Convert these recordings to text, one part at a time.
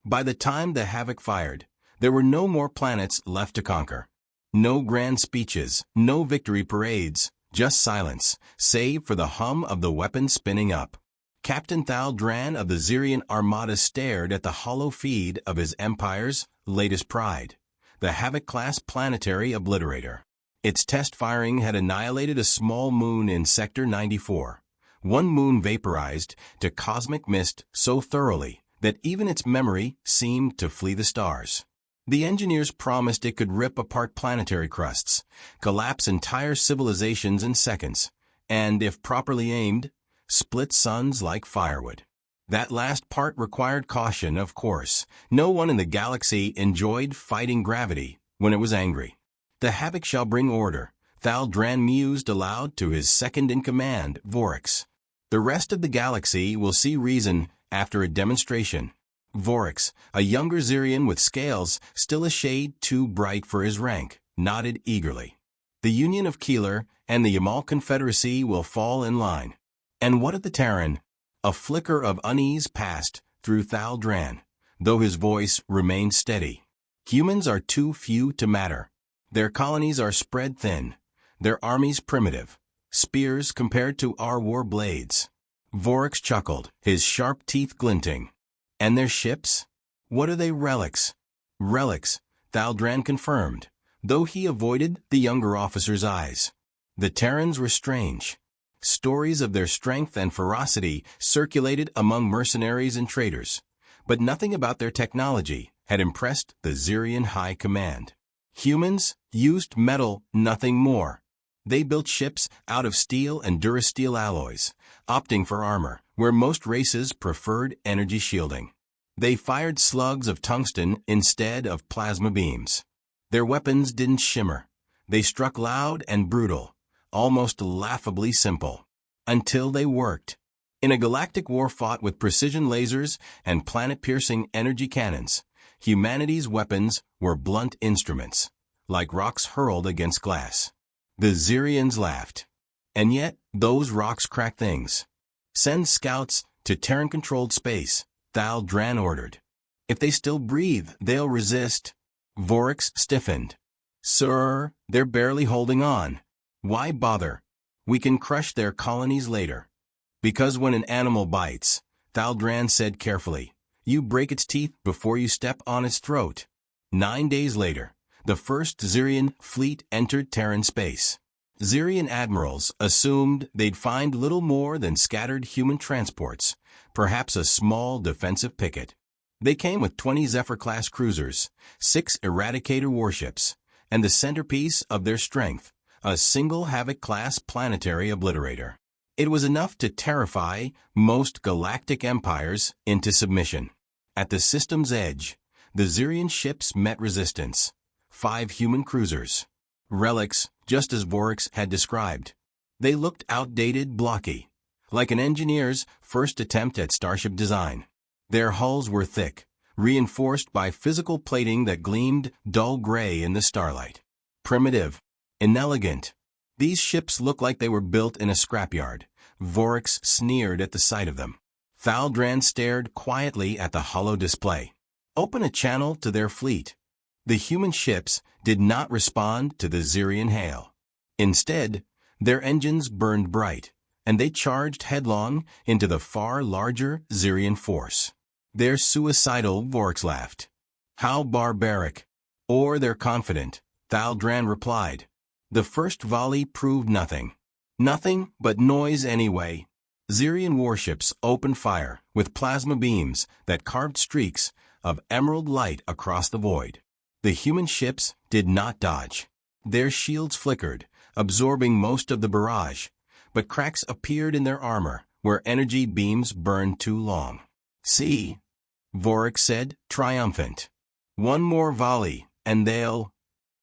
By the time the Havoc fired, there were no more planets left to conquer. No grand speeches, no victory parades, just silence, save for the hum of the weapons spinning up. Captain Thal Dran of the Zirian Armada stared at the hollow feed of his empire's latest pride, the Havoc-class planetary obliterator. Its test firing had annihilated a small moon in Sector 94. One moon vaporized to cosmic mist so thoroughly that even its memory seemed to flee the stars. The engineers promised it could rip apart planetary crusts, collapse entire civilizations in seconds, and, if properly aimed, split suns like firewood. That last part required caution, of course. No one in the galaxy enjoyed fighting gravity when it was angry. The Havoc shall bring order, Thal Dran mused aloud to his second-in-command, Vorix. The rest of the galaxy will see reason after a demonstration. Vorix, a younger Zirian with scales still a shade too bright for his rank, nodded eagerly. The Union of Keeler and the Yamal Confederacy will fall in line. And what of the Terran? A flicker of unease passed through Thal Dran, though his voice remained steady. Humans are too few to matter. Their colonies are spread thin, their armies primitive, spears compared to our war blades. Vorix chuckled, his sharp teeth glinting. And their ships? What are they, relics? Relics, Thal Dran confirmed, though he avoided the younger officer's eyes. The Terrans were strange. Stories of their strength and ferocity circulated among mercenaries and traders, but nothing about their technology had impressed the Zirian High Command. Humans used metal, nothing more. They built ships out of steel and durasteel alloys, opting for armor, where most races preferred energy shielding. They fired slugs of tungsten instead of plasma beams. Their weapons didn't shimmer. They struck loud and brutal, almost laughably simple, until they worked. In a galactic war fought with precision lasers and planet-piercing energy cannons, humanity's weapons were blunt instruments, like rocks hurled against glass. The Zirians laughed. And yet, those rocks crack things. Send scouts to Terran-controlled space, Thal Dran ordered. If they still breathe, they'll resist. Vorix stiffened. Sir, they're barely holding on. Why bother? We can crush their colonies later. Because when an animal bites, Thal Dran said carefully, you break its teeth before you step on its throat. 9 days later, the first Zirian fleet entered Terran space. Zirian admirals assumed they'd find little more than scattered human transports, perhaps a small defensive picket. They came with 20 Zephyr-class cruisers, 6 Eradicator warships, and the centerpiece of their strength, a single Havoc-class planetary obliterator. It was enough to terrify most galactic empires into submission. At the system's edge, the Zirian ships met resistance. 5 human cruisers. Relics, just as Vorix had described. They looked outdated, blocky, like an engineer's first attempt at starship design. Their hulls were thick, reinforced by physical plating that gleamed dull gray in the starlight. Primitive, inelegant. These ships looked like they were built in a scrapyard. Vorix sneered at the sight of them. Thal Dran stared quietly at the hollow display. Open a channel to their fleet. The human ships did not respond to the Zirian hail. Instead, their engines burned bright, and they charged headlong into the far larger Zirian force. They're suicidal, Vorix laughed. How barbaric. Or they're confident, Thal Dran replied. The first volley proved nothing. Nothing but noise anyway. Zirian warships opened fire with plasma beams that carved streaks of emerald light across the void. The human ships did not dodge. Their shields flickered, absorbing most of the barrage, but cracks appeared in their armor where energy beams burned too long. See, Vorix said, triumphant. One more volley, and they'll...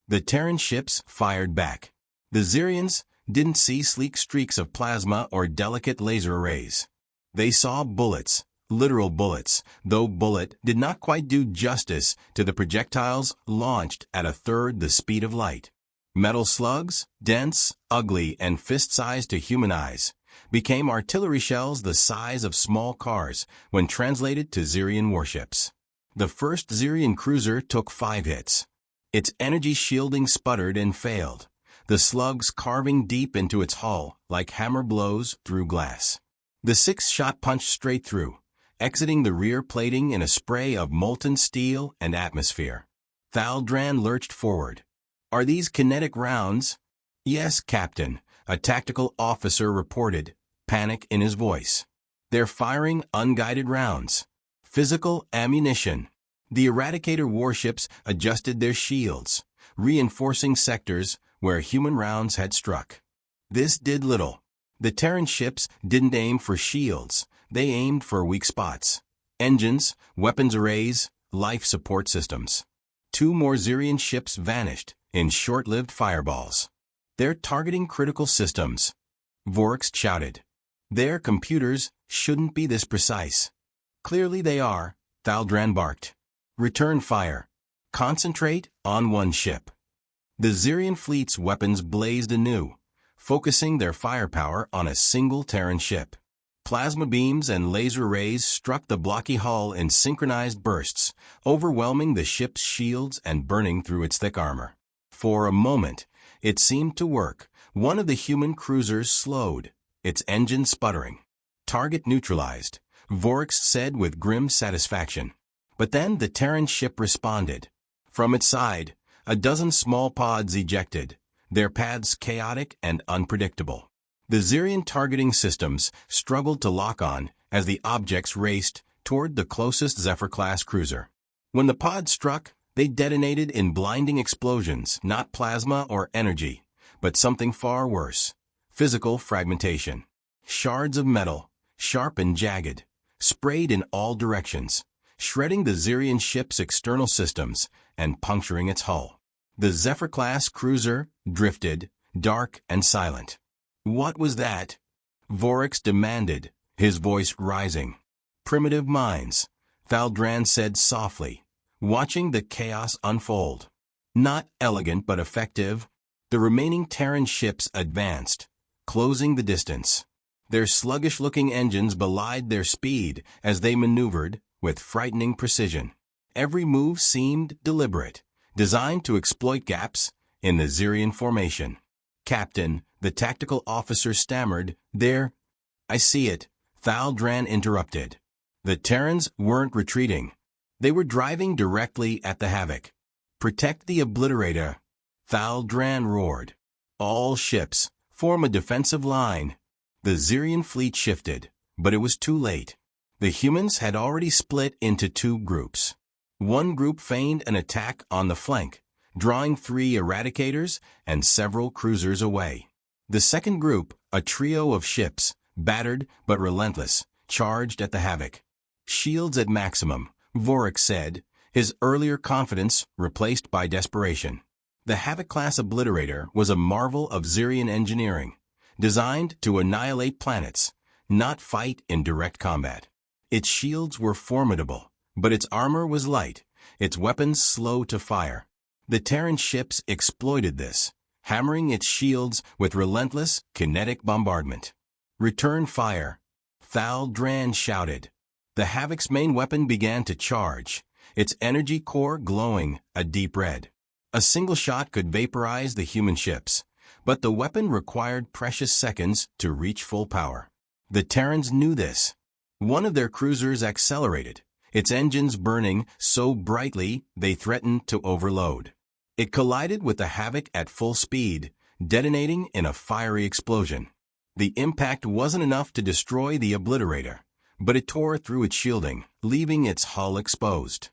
The Terran ships fired back. The Zirians didn't see sleek streaks of plasma or delicate laser arrays. They saw bullets, literal bullets, though bullet did not quite do justice to the projectiles launched at a third the speed of light. Metal slugs, dense, ugly, and fist-sized to human eyes, became artillery shells the size of small cars when translated to Zirian warships. The first Zirian cruiser took 5 hits. Its energy shielding sputtered and failed, the slugs carving deep into its hull like hammer blows through glass. The 6th shot punched straight through, exiting the rear plating in a spray of molten steel and atmosphere. Thaldran lurched forward. "Are these kinetic rounds?" "Yes, Captain," a tactical officer reported, panic in his voice. "They're firing unguided rounds. Physical ammunition." The Eradicator warships adjusted their shields, reinforcing sectors where human rounds had struck. This did little. The Terran ships didn't aim for shields, they aimed for weak spots. Engines, weapons arrays, life support systems. 2 more Zirian ships vanished in short-lived fireballs. "They're targeting critical systems," Vorax shouted. "Their computers shouldn't be this precise." "Clearly they are," Thaldran barked. "Return fire. Concentrate on one ship." The Zirian fleet's weapons blazed anew, focusing their firepower on a single Terran ship. Plasma beams and laser rays struck the blocky hull in synchronized bursts, overwhelming the ship's shields and burning through its thick armor. For a moment, it seemed to work. One of the human cruisers slowed, its engine sputtering. "Target neutralized," Vorax said with grim satisfaction. But then the Terran ship responded. From its side, a dozen small pods ejected, their paths chaotic and unpredictable. The Zirian targeting systems struggled to lock on as the objects raced toward the closest Zephyr-class cruiser. When the pod struck, they detonated in blinding explosions, not plasma or energy, but something far worse: physical fragmentation. Shards of metal, sharp and jagged, sprayed in all directions, shredding the Zirian ship's external systems and puncturing its hull. The Zephyr-class cruiser drifted, dark and silent. "What was that?" Vorax demanded, his voice rising. "Primitive minds," Thaldran said softly, watching the chaos unfold. "Not elegant but effective." The remaining Terran ships advanced, closing the distance. Their sluggish-looking engines belied their speed as they maneuvered with frightening precision. Every move seemed deliberate, designed to exploit gaps in the Zirian formation. "Captain," the tactical officer stammered, "there—" "I see it," Thaldran interrupted. The Terrans weren't retreating. They were driving directly at the Havoc. "Protect the Obliterator," Thaldran roared. "All ships, form a defensive line." The Zirian fleet shifted, but it was too late. The humans had already split into 2 groups. One group feigned an attack on the flank, drawing 3 Eradicators and several cruisers away. The second group, a trio of ships, battered but relentless, charged at the Havoc. "Shields at maximum," Vorax said, his earlier confidence replaced by desperation. The Havoc-class Obliterator was a marvel of Zirian engineering, designed to annihilate planets, not fight in direct combat. Its shields were formidable, but its armor was light, its weapons slow to fire. The Terran ships exploited this, hammering its shields with relentless, kinetic bombardment. "Return fire," Thaldran shouted. The Havoc's main weapon began to charge, its energy core glowing a deep red. A single shot could vaporize the human ships, but the weapon required precious seconds to reach full power. The Terrans knew this. One of their cruisers accelerated, its engines burning so brightly they threatened to overload. It collided with the Havoc at full speed, detonating in a fiery explosion. The impact wasn't enough to destroy the Obliterator, but it tore through its shielding, leaving its hull exposed.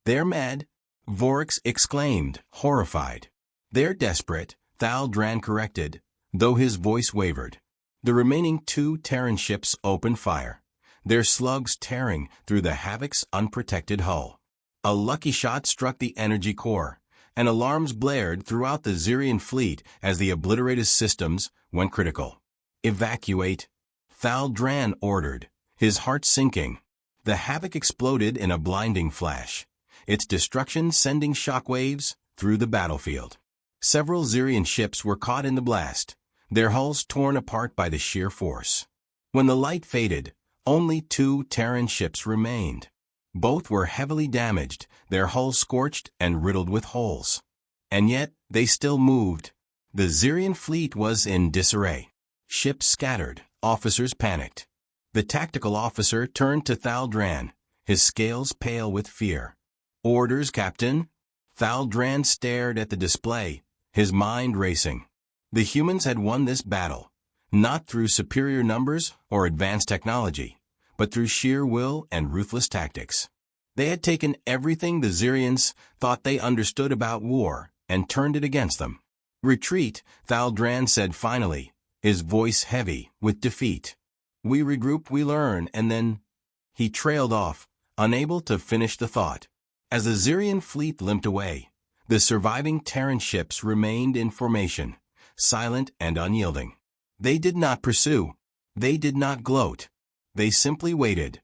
"They're mad," Vorax exclaimed, horrified. "They're desperate," Thaldran corrected, though his voice wavered. The remaining 2 Terran ships opened fire, their slugs tearing through the Havoc's unprotected hull. A lucky shot struck the energy core, and alarms blared throughout the Zirian fleet as the Obliterator's systems went critical. "Evacuate," Thaldran ordered, his heart sinking. The Havoc exploded in a blinding flash, its destruction sending shockwaves through the battlefield. Several Zirian ships were caught in the blast, their hulls torn apart by the sheer force. When the light faded, only 2 Terran ships remained. Both were heavily damaged, their hulls scorched and riddled with holes. And yet, they still moved. The Xerian fleet was in disarray. Ships scattered, officers panicked. The tactical officer turned to Thaldran, his scales pale with fear. "Orders, Captain?" Thaldran stared at the display, his mind racing. The humans had won this battle, not through superior numbers or advanced technology, but through sheer will and ruthless tactics. They had taken everything the Xerians thought they understood about war and turned it against them. "Retreat," Thaldran said finally, his voice heavy with defeat. "We regroup, we learn, and then—" He trailed off, unable to finish the thought. As the Xerian fleet limped away, the surviving Terran ships remained in formation, silent and unyielding. They did not pursue. They did not gloat. They simply waited,